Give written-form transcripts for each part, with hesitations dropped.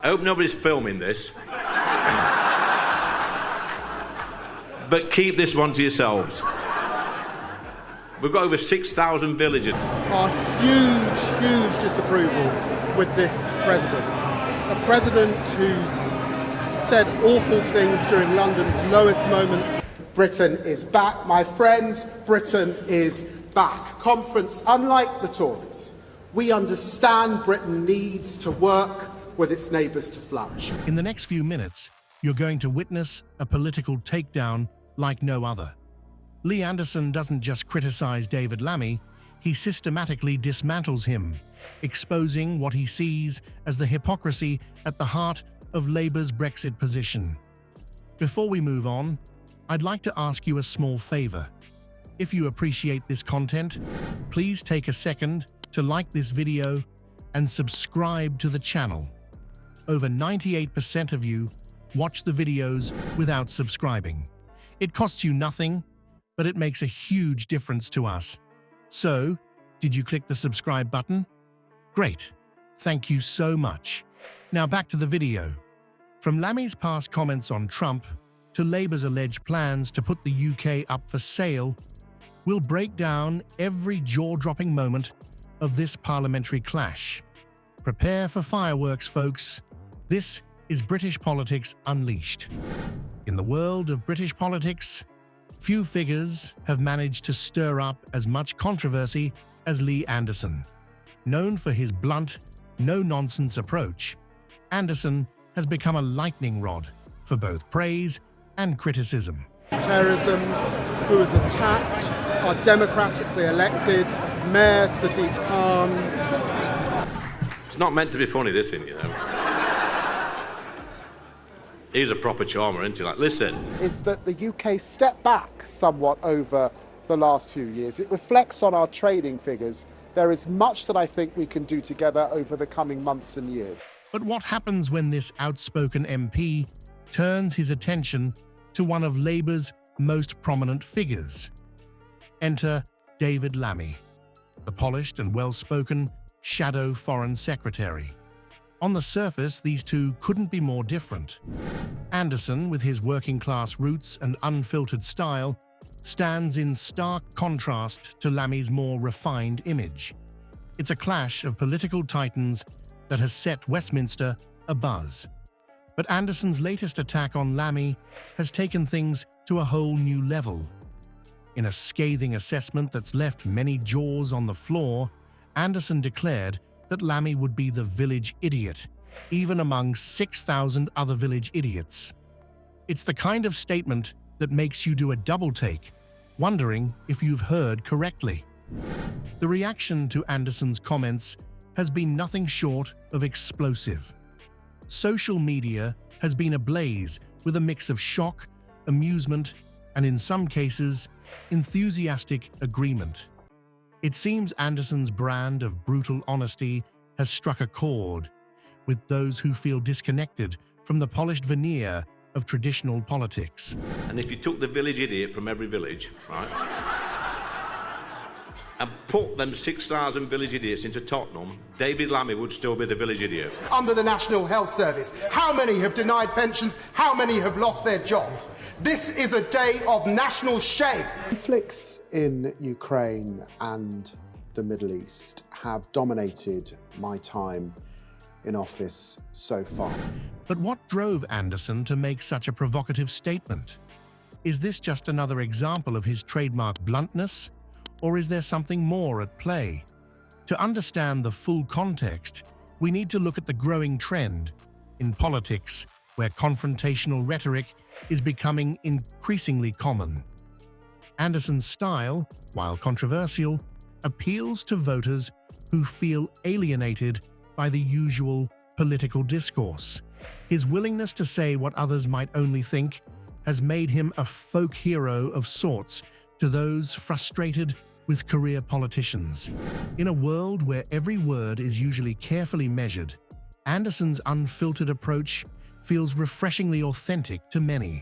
I hope nobody's filming this. But keep this one to yourselves. We've got over 6,000 villagers. Our huge disapproval with this president. A president who's said awful things during London's lowest moments. Britain is back, my friends. Britain is back. Conference, unlike the Tories, we understand Britain needs to work with its neighbours to flourish. In the next few minutes, you're going to witness a political takedown like no other. Lee Anderson doesn't just criticize David Lammy, he systematically dismantles him, exposing what he sees as the hypocrisy at the heart of Labour's Brexit position. Before we move on, I'd like to ask you a small favour. If you appreciate this content, please take a second to like this video and subscribe to the channel. Over 98% of you watch the videos without subscribing. It costs you nothing, but it makes a huge difference to us. So, did you click the subscribe button? Great. Thank you so much. Now back to the video. From Lammy's past comments on Trump to Labour's alleged plans to put the UK up for sale, we'll break down every jaw-dropping moment of this parliamentary clash. Prepare for fireworks, folks. This is British Politics Unleashed. In the world of British politics, few figures have managed to stir up as much controversy as Lee Anderson. Known for his blunt, no-nonsense approach, Anderson has become a lightning rod for both praise and criticism. Terrorism, who has attacked our democratically elected Mayor Sadiq Khan. It's not meant to be funny, this, you know. He's a proper charmer, isn't he? Like, listen. Is that the UK stepped back somewhat over the last few years. It reflects on our trading figures. There is much that I think we can do together over the coming months and years. But what happens when this outspoken MP turns his attention to one of Labour's most prominent figures? Enter David Lammy, the polished and well-spoken shadow Foreign Secretary. On the surface, these two couldn't be more different. Anderson, with his working-class roots and unfiltered style, stands in stark contrast to Lammy's more refined image. It's a clash of political titans that has set Westminster abuzz. But Anderson's latest attack on Lammy has taken things to a whole new level. In a scathing assessment that's left many jaws on the floor, Anderson declared that Lammy would be the village idiot, even among 6,000 other village idiots. It's the kind of statement that makes you do a double take, wondering if you've heard correctly. The reaction to Anderson's comments has been nothing short of explosive. Social media has been ablaze with a mix of shock, amusement, and in some cases, enthusiastic agreement. It seems Anderson's brand of brutal honesty has struck a chord with those who feel disconnected from the polished veneer of traditional politics. And if you took the village idiot from every village, right, and put them 6,000 village idiots into Tottenham, David Lammy would still be the village idiot. Under the National Health Service, how many have denied pensions? How many have lost their job? This is a day of national shame. Conflicts in Ukraine and the Middle East have dominated my time in office so far. But what drove Anderson to make such a provocative statement? Is this just another example of his trademark bluntness? Or is there something more at play? To understand the full context, we need to look at the growing trend in politics where confrontational rhetoric is becoming increasingly common. Anderson's style, while controversial, appeals to voters who feel alienated by the usual political discourse. His willingness to say what others might only think has made him a folk hero of sorts to those frustrated with career politicians. In a world where every word is usually carefully measured, Anderson's unfiltered approach feels refreshingly authentic to many.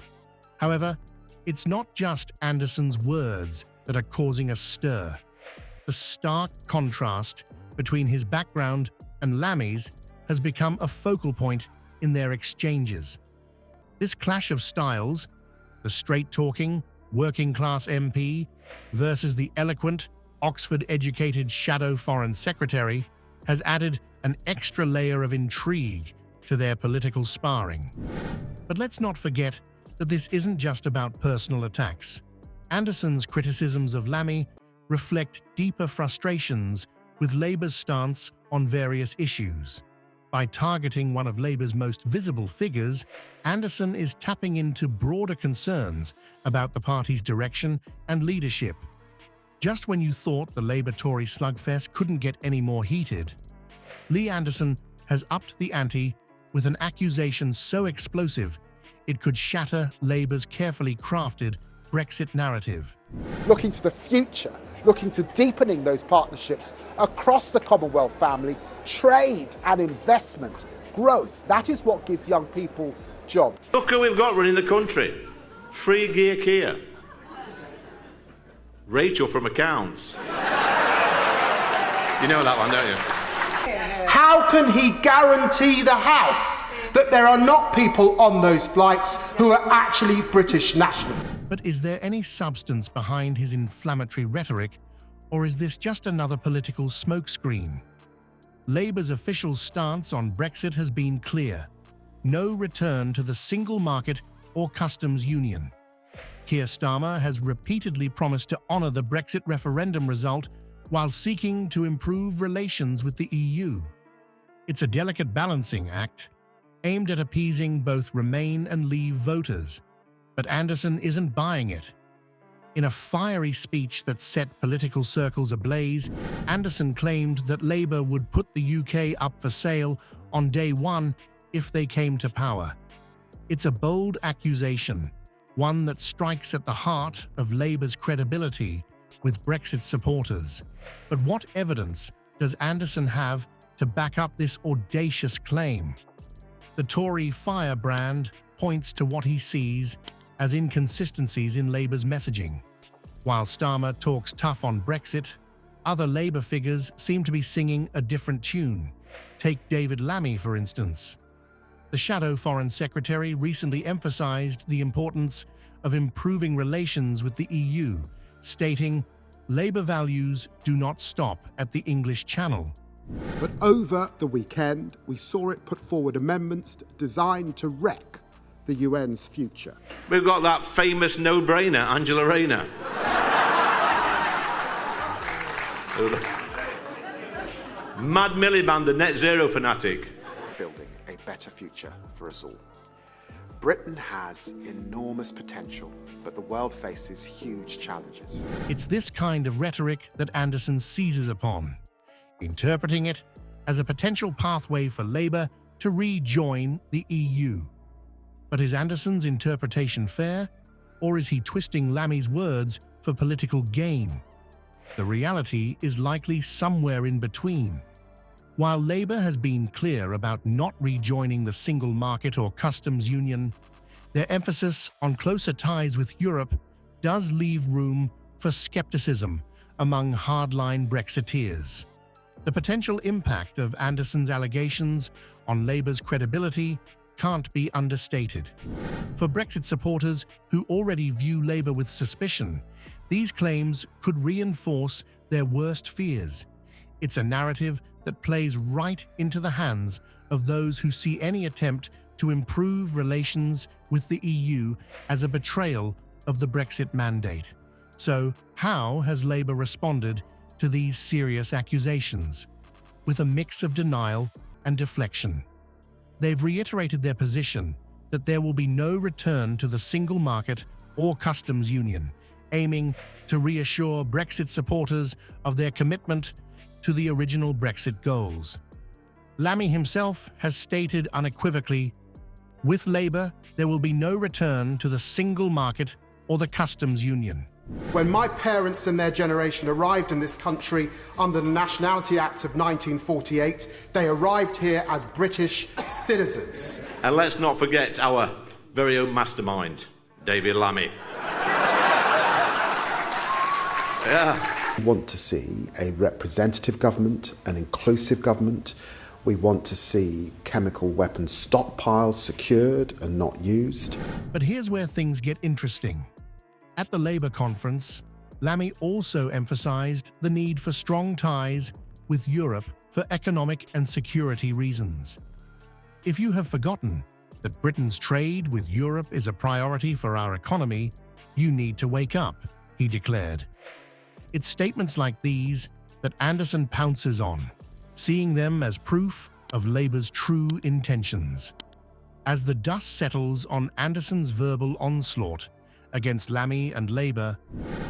However, it's not just Anderson's words that are causing a stir. The stark contrast between his background and Lammy's has become a focal point in their exchanges. This clash of styles, the straight-talking, working-class MP versus the eloquent, Oxford-educated shadow foreign secretary, has added an extra layer of intrigue to their political sparring. But let's not forget that this isn't just about personal attacks. Anderson's criticisms of Lammy reflect deeper frustrations with Labour's stance on various issues. By targeting one of Labour's most visible figures, Anderson is tapping into broader concerns about the party's direction and leadership. Just when you thought the Labour-Tory slugfest couldn't get any more heated, Lee Anderson has upped the ante with an accusation so explosive it could shatter Labour's carefully crafted Brexit narrative. Looking to the future, looking to deepening those partnerships across the Commonwealth family, trade and investment, growth. That is what gives young people jobs. Look who we've got running the country. Free Gear Kia. Rachel from accounts. You know that one, don't you? How can he guarantee the House that there are not people on those flights who are actually British nationals? But is there any substance behind his inflammatory rhetoric, or is this just another political smokescreen? Labour's official stance on Brexit has been clear: no return to the single market or customs union. Keir Starmer has repeatedly promised to honour the Brexit referendum result while seeking to improve relations with the EU. It's a delicate balancing act, aimed at appeasing both Remain and Leave voters. But Anderson isn't buying it. In a fiery speech that set political circles ablaze, Anderson claimed that Labour would put the UK up for sale on day one if they came to power. It's a bold accusation, one that strikes at the heart of Labour's credibility with Brexit supporters. But what evidence does Anderson have to back up this audacious claim? The Tory firebrand points to what he sees as inconsistencies in Labour's messaging. While Starmer talks tough on Brexit, other Labour figures seem to be singing a different tune. Take David Lammy, for instance. The shadow foreign secretary recently emphasised the importance of improving relations with the EU, stating, "Labour values do not stop at the English Channel." But over the weekend, we saw it put forward amendments designed to wreck the UN's future. We've got that famous no-brainer, Angela Rayner. Mad Miliband, the net zero fanatic. Building a better future for us all. Britain has enormous potential, but the world faces huge challenges. It's this kind of rhetoric that Anderson seizes upon, interpreting it as a potential pathway for Labour to rejoin the EU. But is Anderson's interpretation fair, or is he twisting Lammy's words for political gain? The reality is likely somewhere in between. While Labour has been clear about not rejoining the single market or customs union, their emphasis on closer ties with Europe does leave room for scepticism among hardline Brexiteers. The potential impact of Anderson's allegations on Labour's credibility can't be understated. For Brexit supporters who already view Labour with suspicion, these claims could reinforce their worst fears. It's a narrative that plays right into the hands of those who see any attempt to improve relations with the EU as a betrayal of the Brexit mandate. So, how has Labour responded to these serious accusations? With a mix of denial and deflection. They've reiterated their position that there will be no return to the single market or customs union, aiming to reassure Brexit supporters of their commitment to the original Brexit goals. Lammy himself has stated unequivocally, "With Labour, there will be no return to the single market or the customs union." When my parents and their generation arrived in this country under the Nationality Act of 1948, they arrived here as British citizens. And let's not forget our very own mastermind, David Lammy. We want to see a representative government, an inclusive government, We want to see chemical weapons stockpiles secured and not used. But here's where things get interesting. At the Labour conference, Lammy also emphasised the need for strong ties with Europe for economic and security reasons. If you have forgotten that Britain's trade with Europe is a priority for our economy, you need to wake up, he declared. It's statements like these that Anderson pounces on, seeing them as proof of Labour's true intentions. As the dust settles on Anderson's verbal onslaught against Lammy and Labour,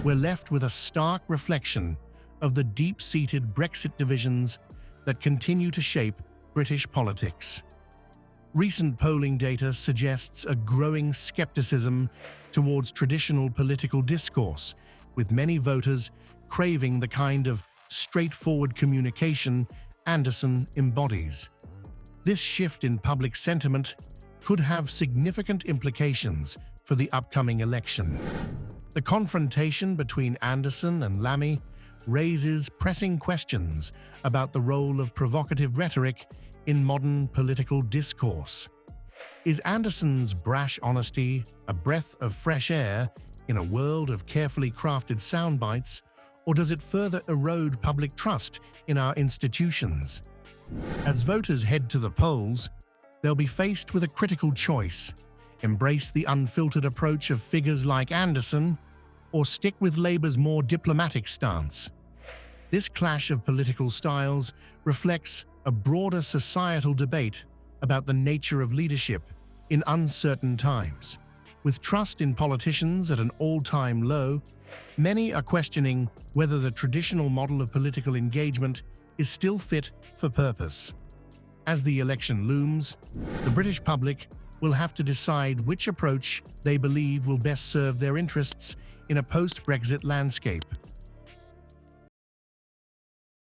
we're left with a stark reflection of the deep-seated Brexit divisions that continue to shape British politics. Recent polling data suggests a growing skepticism towards traditional political discourse, with many voters craving the kind of straightforward communication Anderson embodies. This shift in public sentiment could have significant implications for the upcoming election. The confrontation between Anderson and Lammy raises pressing questions about the role of provocative rhetoric in modern political discourse. Is Anderson's brash honesty a breath of fresh air in a world of carefully crafted soundbites, or does it further erode public trust in our institutions? As voters head to the polls, they'll be faced with a critical choice: embrace the unfiltered approach of figures like Anderson, or stick with Labour's more diplomatic stance. This clash of political styles reflects a broader societal debate about the nature of leadership in uncertain times. With trust in politicians at an all-time low, many are questioning whether the traditional model of political engagement is still fit for purpose. As the election looms, the British public will have to decide which approach they believe will best serve their interests in a post-Brexit landscape.